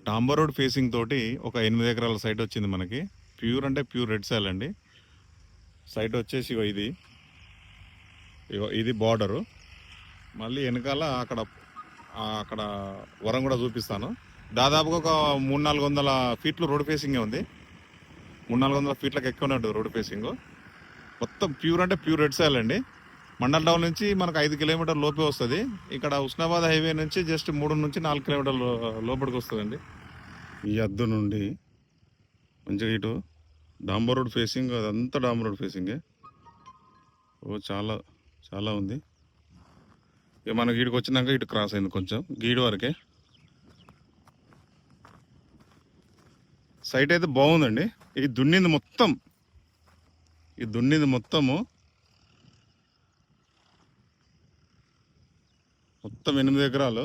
డాంబర్ road facing తోటి ఒక 8 ఎకరాల సైట్ వచ్చింది మనకి. ప్యూర్ అంటే ప్యూర్ రెడ్ సాయిల్ అండి. సైట్ వచ్చేసి ఇది బార్డరు. మళ్ళీ వెనకాల అక్కడ వరం కూడా చూపిస్తాను. దాదాపుగా ఒక 300-400 ఫీట్లు రోడ్ ఫేసింగే ఉంది. 300-400 ఫీట్లకు ఎక్కువనే ఉంటుంది రోడ్ ఫేసింగ్. మొత్తం ప్యూర్ అంటే ప్యూర్ రెడ్ సాయిల్ అండి. మండల్ టౌన్ నుంచి మనకు 5 కిలోమీటర్ లోపే వస్తుంది. ఇక్కడ ఉస్నాబాద్ హైవే నుంచి జస్ట్ 3-4 కిలోమీటర్ల లోపలికి వస్తుందండి. ఈ అద్దు నుండి మంచిగా ఇటు డాంబర్ రోడ్ ఫేసింగ్, అదంతా డాంబర్ రోడ్ ఫేసింగే. చాలా చాలా ఉంది. ఇక మనకి గీడికి వచ్చినాక ఇటు క్రాస్ అయింది కొంచెం గీడి వరకే. సైట్ అయితే బాగుందండి. ఇది దున్నింది మొత్తము 8 ఎకరాలు.